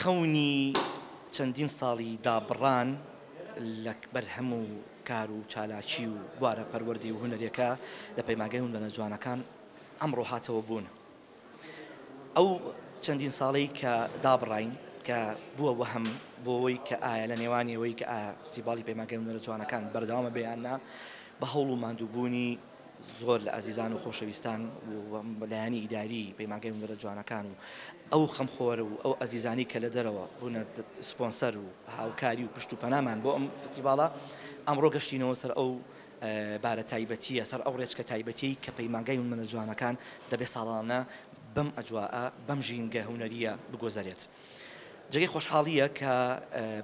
خەونی چەندین ساڵی دابڕان لە بەرهەم و کار و چالاکی و بوارە پەروەردی و هونەرێکە لە پەیمانگەی هونەرە جوانەکان ئەمڕۆ هاتەوە بوون. ئەو چەندین ساڵەی کە دابڕین کە بووە وەهم بۆەوەی کە ئایا لە نێوانیەوەی کە ئایا فستیڤاڵی پەیمانگەی هونەرە جوانەکان بەردەوامە بەیاننا بە هەوڵ و ماندووبوونی زۆر لە ئازیزان و خۆشەویستان و لایەنی ئیداری پەیمانگەی هونەرە جوانەکان و ئەو خەمخۆرە و ئەو ئازیزانی کە لە دەرەوە بوونە سپۆنسەر و هاوکاری و پشت و پەنامان بۆ ئەم فستیڤاڵە ئەمڕۆ گەشتینەوە سەر ئەو بارە تایبەتیە، سەر ئەو ڕێچکە تایبەتی کە پەیمانگەی هونەرە جوانەکان دەبێ ساڵانە بەم ئەجواءە بەم ژینگە هونەریە بگۆزەرێت. جێگەی خۆشحاڵیە کە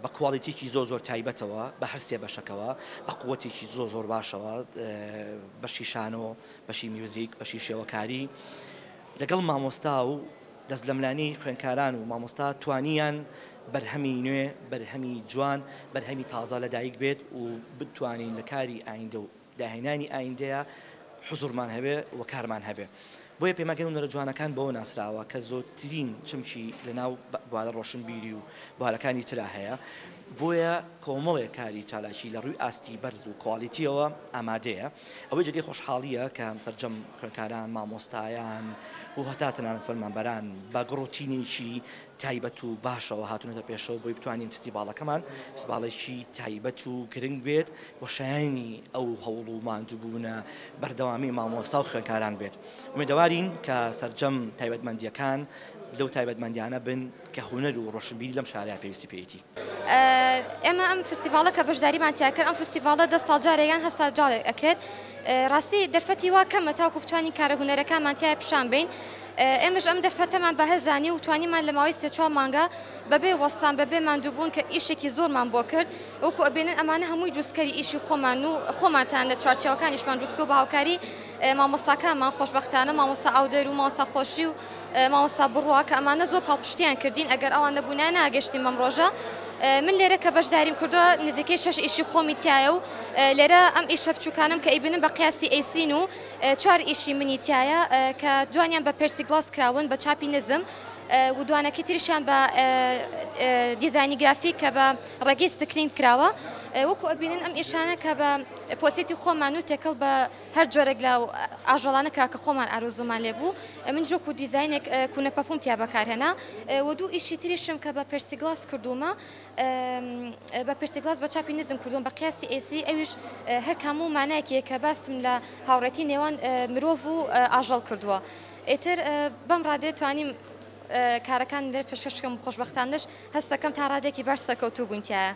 بە کواڵیتیکی زۆر تایبەتەوە بە هەر سێ بەشەکەوە بە قووەتێکی زۆر باشەوە، بەشی شانۆ، بەشی میوزیک، بەشی شێوەکاری لەگەڵ مامۆستا و دەست لە ملانەی خوێندکاران و مامۆستا توانیان بەرهەمی نوێ، بەرهەمی جوان، بەرهەمی تازە لەدایک بێت و بتوانین لە کاری ئایندە و داهێنانی ئایندەیە حوزورمان هەبێ و کارمان هەبێ. بۆیە پەیمانگەی هونەرە جوانەکان بەوە ناسراوە کە زۆرترین چمکی لەناو بوارە ڕۆشنبیری و بوارەکانی ترا هەیە، بۆیە کۆمەڵێک کاری چالاکی لە ڕووی ئاستی بەرز و کواڵیتیەوە ئامادەیە. ئەوەی جێگەی خۆشحاڵیە کە سەرجەم خوێندکاران، مامۆستایان و هەتا تەنانەت فەرمانبەران بە گڕۆتینێکی تایبەت و باشەوە هاتوونەتە پێشەوە بۆی بتوانین فستیڤاڵەکەمان فستیڤاڵێکی تایبەت و گرنگ بێت بۆ شایانی ئەو هەوڵ و ماندووبوونە بەردەوامی مامۆستا و خوێندکاران بێت. ئومێدەوارین کە سەرجەم تایبەتمەندیەکان لەو تایبەتمەندیانە بن کە هونەر و ڕۆشنبیری لەم شارەیە پێویستی پێیەتی. ئێمە ئەم فستیڤاڵە کە بەشداریمان تیا کرد، ئەم فستیڤاڵە 10 ساڵ جارێکیان 10 ساڵ جارێک ئەکرێت. ڕاستی دەرفەتی وا کەمە تاوەکو بتوانین کارە هونەرەکانمان تیا پیشان بین. ئێمەش ئەم دەرفەتەمان بەهەزانی و توانیمان لە ماوەی 3-4 مانگە بەبێ وەستان بەبێ ماندووبوون کە ئیشێکی زۆرمان بۆ کرد، وەکو ئەبێنن ئەمانە هەمووی دروستکەری ئیشی خۆمان و خۆمانتان لە چوارچێوەکانیشمان دروستکە و بە هاوکاری مامۆستاکانمان خۆشبەختانە مامۆستا ئاودەر و مامۆستا خۆشی و مامۆستا بڕوا کە ئەمانە زۆر پاڵپشتیان کردین. ئەگەر ئەوان نەبوونە ناگەشتین مەم ڕۆژە. من لێرە کە بەشداریم کردووە نزیکەی 6 ئیشی خۆمی تایە و لێرە ئەم ئیشە بچووکانم کە ئەیبینن بە قیاسی ئەیسین و 4 ئیشی منی تایە کە دوانیان بە پێرسیگلاس کراون بە چاپی نزم و دوانەکەی تریشیان بە دیزاینی گرافیک کە بە ڕێگەی سکرین کراوە. وەکو ئەبینن ئەم ئیشانە کە بە پۆتێتی خۆمان و تێکەڵ بە هەر جۆرەێک لە ئاژەڵانە کە خۆمان ئارۆزومان لێبوو. من ژۆک و دیزاینێک کوونەپەپوم تیا بەکارهێنا و دوو ئیشی تریشم کە بە پێرسیگلاس کردومە، بە پێرسیگلاس بە چاپی نزم کردوم بە قیاسی ئێسی. ئەویش هەر هەموو مانایەکێ کە باسم لە هاوڕێتی نێوان مرۆڤ و ئاژەڵ کردووە. ئیتر بەم ڕادێ توانیم کارەکان لێر پێشکەشکەم و خۆشبەختانش هەستەکەم تا ڕادێکی باش سەرکەوتوو بوونتیایە.